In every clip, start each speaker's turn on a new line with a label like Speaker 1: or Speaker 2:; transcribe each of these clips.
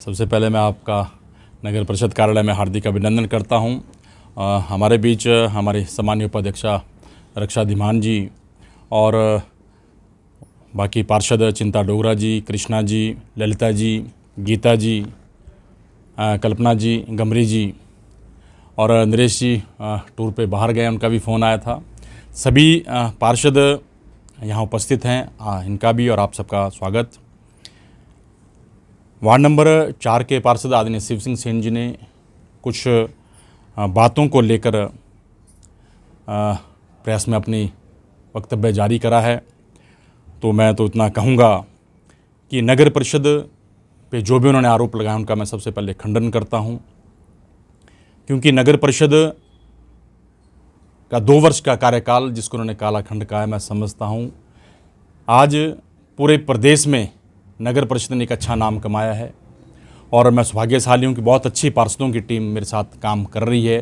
Speaker 1: सबसे पहले मैं आपका नगर परिषद कार्यालय में हार्दिक अभिनंदन करता हूं। हमारे बीच हमारे सम्मानीय उपाध्यक्षा रक्षा धीमान जी और बाकी पार्षद चिंता डोगरा जी, कृष्णा जी, ललिता जी, गीता जी, कल्पना जी, गमरी जी और नरेश जी टूर पे बाहर गए, उनका भी फ़ोन आया था। सभी पार्षद यहाँ उपस्थित हैं, इनका भी और आप सबका स्वागत। वार्ड नंबर 4 के पार्षद आदरणीय शिव सिंह सेन जी ने कुछ बातों को लेकर प्रेस में अपनी वक्तव्य जारी करा है। तो मैं तो इतना कहूँगा कि नगर परिषद पे जो भी उन्होंने आरोप लगाया उनका मैं सबसे पहले खंडन करता हूँ, क्योंकि नगर परिषद का 2 वर्ष का कार्यकाल जिसको उन्होंने कालाखंड कहा है, मैं समझता हूँ आज पूरे प्रदेश में नगर परिषद ने एक अच्छा नाम कमाया है और मैं सौभाग्यशाली हूँ कि बहुत अच्छी पार्षदों की टीम मेरे साथ काम कर रही है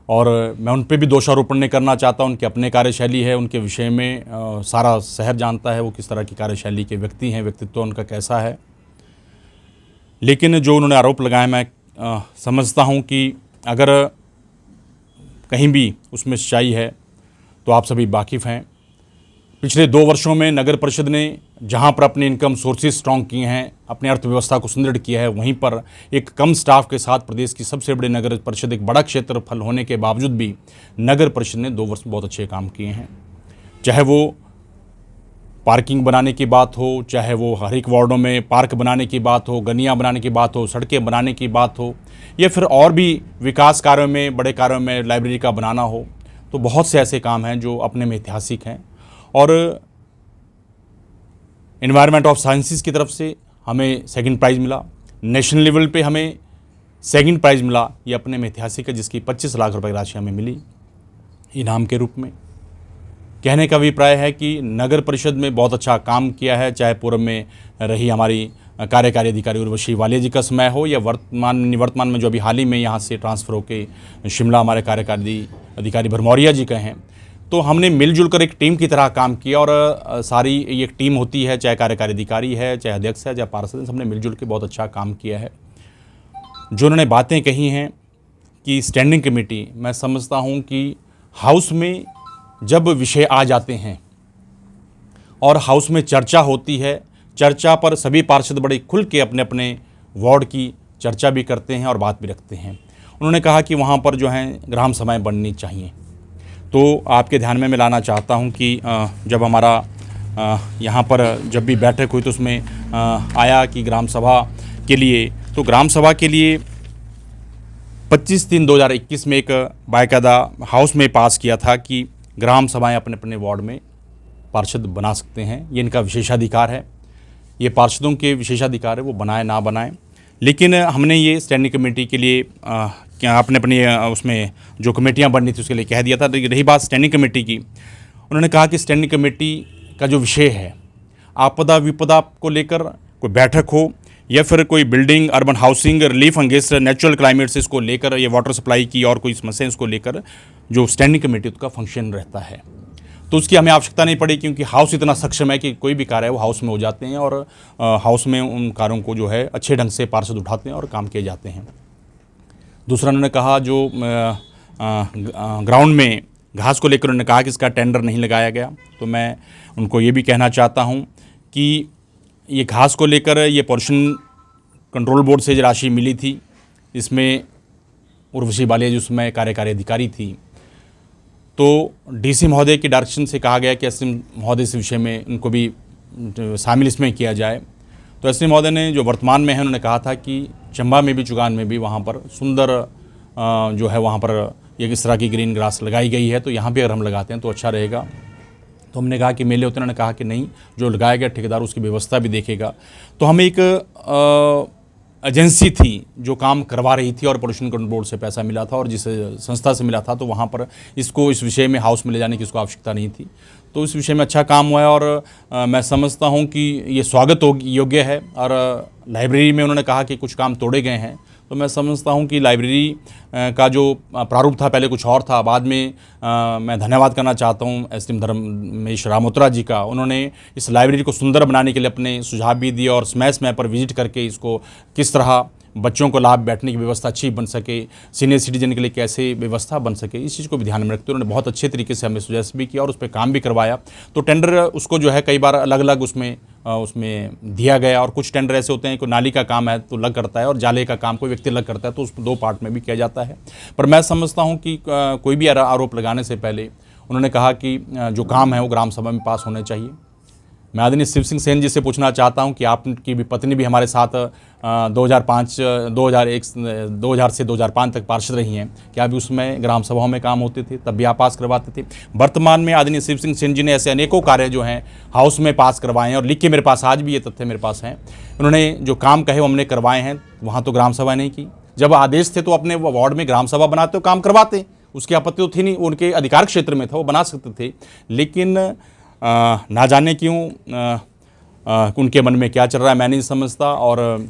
Speaker 1: और मैं उन पे भी दोषारोपण नहीं करना चाहता। उनकी अपने कार्यशैली है, उनके विषय में सारा शहर जानता है वो किस तरह की कार्यशैली के व्यक्ति हैं, व्यक्तित्व उनका कैसा है। लेकिन जो उन्होंने आरोप लगाए मैं समझता हूँ कि अगर कहीं भी उसमें सच्चाई है तो आप सभी वाकिफ़ हैं। पिछले 2 वर्षों में नगर परिषद ने जहां पर अपने इनकम सोर्सेज स्ट्रॉन्ग किए हैं, अपनी अर्थव्यवस्था को सुदृढ़ किया है, वहीं पर एक कम स्टाफ के साथ प्रदेश की सबसे बड़ी नगर परिषद, एक बड़ा क्षेत्रफल होने के बावजूद भी नगर परिषद ने 2 वर्ष बहुत अच्छे काम किए हैं। चाहे वो पार्किंग बनाने की बात हो, चाहे वो हर एक वार्डों में पार्क बनाने की बात हो, गलियाँ बनाने की बात हो, सड़कें बनाने की बात हो, या फिर और भी विकास कार्यों में, बड़े कार्यों में लाइब्रेरी का बनाना हो, तो बहुत से ऐसे काम हैं जो अपने में ऐतिहासिक हैं। और एनवायरनमेंट ऑफ साइंसेस की तरफ से हमें सेकंड प्राइज़ मिला, नेशनल लेवल पे हमें सेकंड प्राइज़ मिला, ये अपने में ऐतिहासिक है, जिसकी 25 लाख रुपए की राशि हमें मिली इनाम के रूप में। कहने का अभिप्राय है कि नगर परिषद में बहुत अच्छा काम किया है, चाहे पूर्व में रही हमारी कार्यकारी अधिकारी उर्वशी वालिया जी का समय हो या वर्तमान में जो अभी हाल ही में यहाँ से ट्रांसफ़र होकर शिमला हमारे कार्यकारी अधिकारी भरमौरिया जी कहे हैं। तो हमने मिलजुल कर एक टीम की तरह काम किया और सारी ये एक टीम होती है, चाहे कार्यकारी अधिकारी है, चाहे अध्यक्ष है, चाहे पार्षद, सबने मिलजुल के बहुत अच्छा काम किया है। जो उन्होंने बातें कही हैं कि स्टैंडिंग कमेटी, मैं समझता हूँ कि हाउस में जब विषय आ जाते हैं और हाउस में चर्चा होती है, चर्चा पर सभी पार्षद बड़े खुल के अपने अपने वार्ड की चर्चा भी करते हैं और बात भी रखते हैं। उन्होंने कहा कि वहाँ पर जो है ग्राम सभाएँ बननी चाहिए। तो आपके ध्यान में मैं लाना चाहता हूं कि जब हमारा यहाँ पर जब भी बैठक हुई तो उसमें आया कि ग्राम सभा के लिए, तो ग्राम सभा के लिए 25/3/2021 में एक बाकायदा हाउस में पास किया था कि ग्राम सभाएं अपने अपने वार्ड में पार्षद बना सकते हैं। ये इनका विशेषाधिकार है, ये पार्षदों के विशेषाधिकार है, वो बनाए ना बनाएं। लेकिन हमने ये स्टैंडिंग कमेटी के लिए क्या अपने उसमें जो कमेटियां बननी थी उसके लिए कह दिया था। तो रही बात स्टैंडिंग कमेटी की, उन्होंने कहा कि स्टैंडिंग कमेटी का जो विषय है, आपदा विपदा को लेकर कोई बैठक हो या फिर कोई building, urban housing, relief against natural climate से इसको लेकर, या वाटर सप्लाई की और कोई समस्या इसको लेकर जो स्टैंडिंग कमेटी उसका फंक्शन रहता है, तो उसकी हमें आवश्यकता नहीं पड़ी, क्योंकि हाउस इतना सक्षम है कि कोई भी कार्य है वो हाउस में हो जाते हैं और हाउस में उन कार्यों को जो है अच्छे ढंग से पार्षद उठाते हैं और काम किए जाते हैं। दूसरा उन्होंने कहा जो ग्राउंड में घास को लेकर उन्होंने कहा कि इसका टेंडर नहीं लगाया गया। तो मैं उनको ये भी कहना चाहता हूँ कि ये घास को लेकर ये पोल्यूशन कंट्रोल बोर्ड से राशि मिली थी, इसमें उर्वशी वालिया जी उसमें कार्यकारी अधिकारी थी। तो डीसी महोदय की डायरेक्शन से कहा गया कि एसडीएम महोदय इस विषय में उनको भी शामिल इसमें किया जाए। तो एसडीएम महोदय ने जो वर्तमान में है उन्होंने कहा था कि चंबा में भी, चुगान में भी वहाँ पर सुंदर जो है वहाँ पर एक इस तरह की ग्रीन ग्रास लगाई गई है, तो यहाँ भी अगर हम लगाते हैं तो अच्छा रहेगा। तो हमने कहा कि मेले होते, उन्होंने कहा कि नहीं, जो लगाया गया ठेकेदार उसकी व्यवस्था भी देखेगा। तो हमें एक एजेंसी थी जो काम करवा रही थी और पोल्यूशन कंट्रोल बोर्ड से पैसा मिला था और जिस संस्था से मिला था, तो वहाँ पर इसको इस विषय में हाउस में ले जाने की इसको आवश्यकता नहीं थी। तो इस विषय में अच्छा काम हुआ है और मैं समझता हूँ कि ये स्वागत योग्य है। और लाइब्रेरी में उन्होंने कहा कि कुछ काम तोड़े गए हैं, तो मैं समझता हूँ कि लाइब्रेरी का जो प्रारूप था पहले कुछ और था, बाद में मैं धन्यवाद करना चाहता हूँ एसडीएम धर्मेश रामोत्रा जी का। उन्होंने इस लाइब्रेरी को सुंदर बनाने के लिए अपने सुझाव भी दिए और समय समय पर विजिट करके इसको किस तरह बच्चों को लाभ बैठने की व्यवस्था अच्छी बन सके, सीनियर सिटीजन के लिए कैसे व्यवस्था बन सके, इस चीज़ को भी ध्यान में रखते हुए उन्होंने बहुत अच्छे तरीके से हमें सुजेस्ट भी किया और उस पर काम भी करवाया। तो टेंडर उसको जो है कई बार अलग अलग उसमें दिया गया, और कुछ टेंडर ऐसे होते हैं, कोई नाली का काम है तो अलग करता है और जाले का काम कोई व्यक्ति अलग करता है, तो उस 2 पार्ट में भी किया जाता है। पर मैं समझता हूँ कि कोई भी आरोप लगाने से पहले उन्होंने कहा कि जो काम है वो ग्राम सभा में पास होने चाहिए। मैं आदरणीय शिव सिंह सेन जी से पूछना चाहता हूं कि आपकी भी पत्नी भी हमारे साथ 2000 से 2005 तक पार्षद रही हैं, क्या भी उसमें ग्राम सभाओं में काम होते थे, तब भी आप पास करवाते थे। वर्तमान में आदरणीय शिव सिंह सेन जी ने ऐसे अनेकों कार्य जो हैं हाउस में पास करवाए हैं और लिख के मेरे पास आज भी ये तथ्य मेरे पास हैं। उन्होंने जो काम कहे वो हमने करवाए हैं, वहाँ तो ग्राम सभा नहीं की। जब आदेश थे तो अपने वार्ड में ग्राम सभा बनाते हो, काम करवाते, उसकी आपत्ति तो थी नहीं, उनके अधिकार क्षेत्र में था, वो बना सकते थे। लेकिन ना जाने क्यों उनके मन में क्या चल रहा है मैं नहीं समझता। और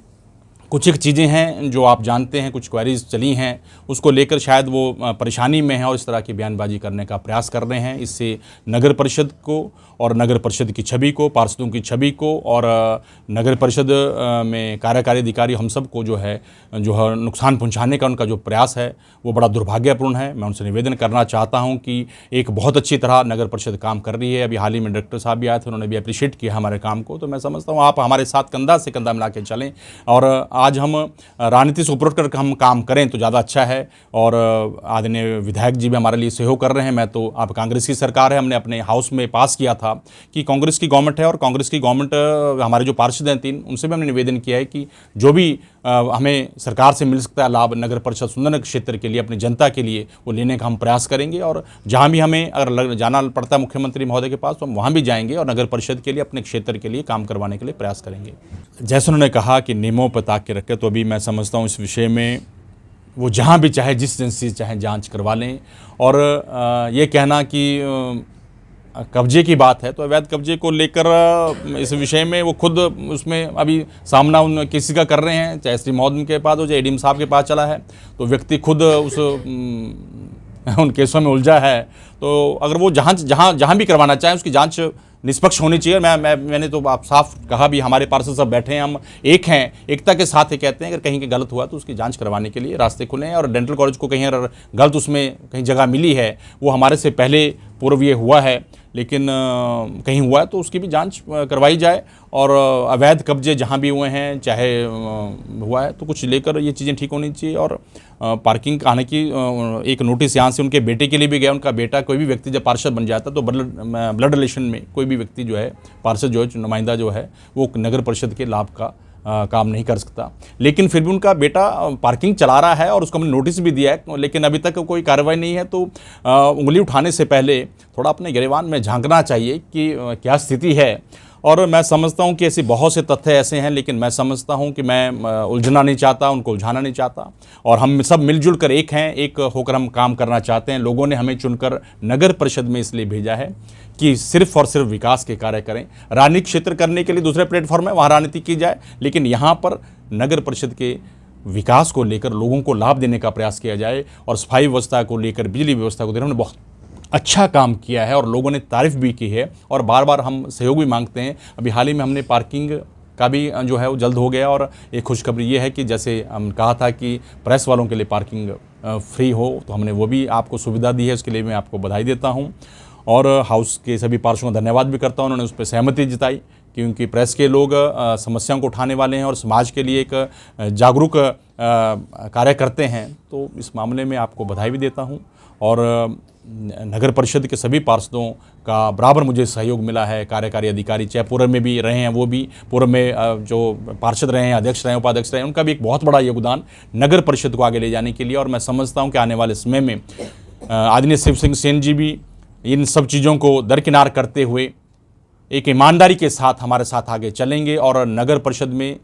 Speaker 1: कुछ एक चीज़ें हैं जो आप जानते हैं, कुछ क्वेरीज चली हैं, उसको लेकर शायद वो परेशानी में हैं और इस तरह की बयानबाजी करने का प्रयास कर रहे हैं। इससे नगर परिषद को और नगर परिषद की छवि को, पार्षदों की छवि को और नगर परिषद में कार्यकारी अधिकारी हम सब को जो है नुकसान पहुंचाने का उनका जो प्रयास है वो बड़ा दुर्भाग्यपूर्ण है। मैं उनसे निवेदन करना चाहता हूं कि एक बहुत अच्छी तरह नगर परिषद काम कर रही है। अभी हाल ही में डायरेक्टर साहब भी आए थे, उन्होंने भी अप्रिशिएट किया हमारे काम को। तो मैं समझता हूँ आप हमारे साथ कंधा से कंधा मिला के चलें और आज हम राजनीति से ऊपर कर हम काम करें तो ज़्यादा अच्छा है। और आदरणीय विधायक जी भी हमारे लिए सहयोग कर रहे हैं। मैं तो आप कांग्रेस की सरकार है, हमने अपने हाउस में पास किया था कि कांग्रेस की गवर्नमेंट है और कांग्रेस की गवर्नमेंट हमारे जो पार्षद हैं 3, उनसे भी हमने निवेदन किया है कि जो भी हमें सरकार से मिल सकता है लाभ नगर परिषद सुंदर क्षेत्र के लिए, अपनी जनता के लिए, वो लेने का हम प्रयास करेंगे। और जहाँ भी हमें अगर जाना पड़ता है मुख्यमंत्री महोदय के पास तो हम वहाँ भी जाएंगे और नगर परिषद के लिए, अपने क्षेत्र के लिए काम करवाने के लिए प्रयास करेंगे। जैसे उन्होंने कहा कि नियमों पर ताक के रखे, तो अभी मैं समझता हूँ इस विषय में वो जहाँ भी चाहे, जिस एजेंसी से चाहे जाँच करवा लें। और ये कहना कि कब्जे की बात है तो अवैध कब्जे को लेकर इस विषय में वो खुद उसमें अभी सामना उन किसी का कर रहे हैं, चाहे श्री महोदय के पास हो, चाहे एडीएम साहब के पास चला है, तो व्यक्ति खुद उन केसों में उलझा है। तो अगर वो जहाँ भी करवाना चाहें उसकी जांच निष्पक्ष होनी चाहिए। मैंने तो आप साफ कहा भी, हमारे पार्षद सब बैठे हैं, हम एक हैं, एकता के साथ ही कहते हैं। अगर कहीं के गलत हुआ तो उसकी जांच करवाने के लिए रास्ते खुले हैं। और डेंटल कॉलेज को कहीं अगर गलत उसमें कहीं जगह मिली है, वो हमारे से पहले पूर्व ये हुआ है, लेकिन कहीं हुआ है तो उसकी भी जांच करवाई जाए। और अवैध कब्जे जहाँ भी हुए हैं, चाहे हुआ है तो कुछ लेकर ये चीज़ें ठीक होनी चाहिए। और पार्किंग आने की एक नोटिस यहाँ से उनके बेटे के लिए भी गया। उनका बेटा, कोई भी व्यक्ति जब पार्षद बन जाता है तो ब्लड रिलेशन में कोई भी व्यक्ति जो है, पार्षद जो है, नुमाइंदा जो है, वो नगर परिषद के लाभ का काम नहीं कर सकता। लेकिन फिर भी उनका बेटा पार्किंग चला रहा है और उसको हमने नोटिस भी दिया है, लेकिन अभी तक कोई कार्रवाई नहीं है। तो उंगली उठाने से पहले थोड़ा अपने गिरेबान में झांकना चाहिए कि क्या स्थिति है। और मैं समझता हूं कि ऐसे बहुत से तथ्य ऐसे हैं, लेकिन मैं समझता हूं कि मैं उलझना नहीं चाहता, उनको उलझाना नहीं चाहता। और हम सब मिलजुल कर एक हैं, एक होकर हम काम करना चाहते हैं। लोगों ने हमें चुनकर नगर परिषद में इसलिए भेजा है कि सिर्फ और सिर्फ विकास के कार्य करें। राजनीतिक क्षेत्र करने के लिए दूसरे प्लेटफॉर्म है, वहाँ राजनीति की जाए, लेकिन यहाँ पर नगर परिषद के विकास को लेकर लोगों को लाभ देने का प्रयास किया जाए। और सफाई व्यवस्था को लेकर, बिजली व्यवस्था को लेकर हमने बहुत अच्छा काम किया है और लोगों ने तारीफ भी की है और बार बार हम सहयोग भी मांगते हैं। अभी हाल ही में हमने पार्किंग का भी जो है वो जल्द हो गया। और एक खुशखबरी ये है कि जैसे हम कहा था कि प्रेस वालों के लिए पार्किंग फ्री हो, तो हमने वो भी आपको सुविधा दी है, उसके लिए मैं आपको बधाई देता हूँ। और हाउस के सभी पार्षदों का धन्यवाद भी करता हूँ, उन्होंने उस पर सहमति जताई, क्योंकि प्रेस के लोग समस्याओं को उठाने वाले हैं और समाज के लिए एक जागरूक कार्य करते हैं। तो इस मामले में आपको बधाई भी देता हूँ। और नगर परिषद के सभी पार्षदों का बराबर मुझे सहयोग मिला है। कार्यकारी अधिकारी चाहे पूर्व में भी रहे हैं, वो भी पूर्व में जो पार्षद रहे हैं, अध्यक्ष रहे हैं, उपाध्यक्ष रहे हैं, उनका भी एक बहुत बड़ा योगदान नगर परिषद को आगे ले जाने के लिए। और मैं समझता हूँ कि आने वाले समय में आदरणीय शिव सिंह सेन जी भी इन सब चीज़ों को दरकिनार करते हुए एक ईमानदारी के साथ हमारे साथ आगे चलेंगे और नगर परिषद में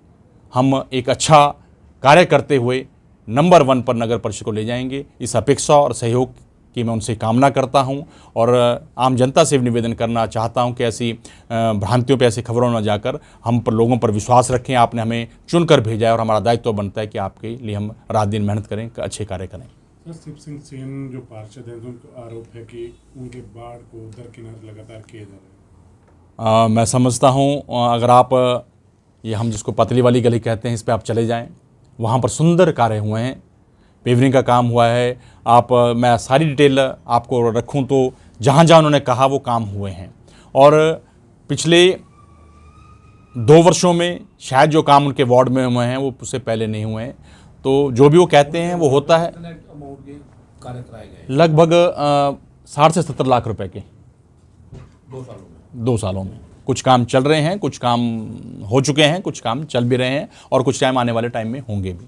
Speaker 1: हम एक अच्छा कार्य करते हुए नंबर 1 पर नगर परिषद को ले जाएंगे। इस अपेक्षा और सहयोग कि मैं उनसे कामना करता हूं और आम जनता से भी निवेदन करना चाहता हूं कि ऐसी भ्रांतियों पे, ऐसी खबरों न जाकर हम पर लोगों पर विश्वास रखें। आपने हमें चुनकर भेजा है और हमारा दायित्व बनता है कि आपके लिए हम रात दिन मेहनत करें, अच्छे कार्य करें।
Speaker 2: सर, शिव सिंह सेन जो पार्षद हैं, उनको आरोप है कि उनके बाढ़ को दरकिनार लगातार किए जा रहे हैं।
Speaker 1: मैं समझता हूँ अगर आप ये हम जिसको पतली वाली गली कहते हैं, इस पे आप चले जाएं, वहाँ पर सुंदर कार्य हुए हैं, पेवरिंग का काम हुआ है। मैं सारी डिटेल आपको रखूं तो जहाँ जहाँ उन्होंने कहा वो काम हुए हैं और पिछले 2 वर्षों में शायद जो काम उनके वार्ड में हुए हैं वो उससे पहले नहीं हुए हैं। तो जो भी वो कहते हैं वो होता है। लगभग 60 से 70 लाख रुपए के 2 सालों में कुछ काम चल रहे हैं, कुछ काम हो चुके हैं, कुछ काम चल भी रहे हैं और कुछ टाइम आने वाले टाइम में होंगे भी।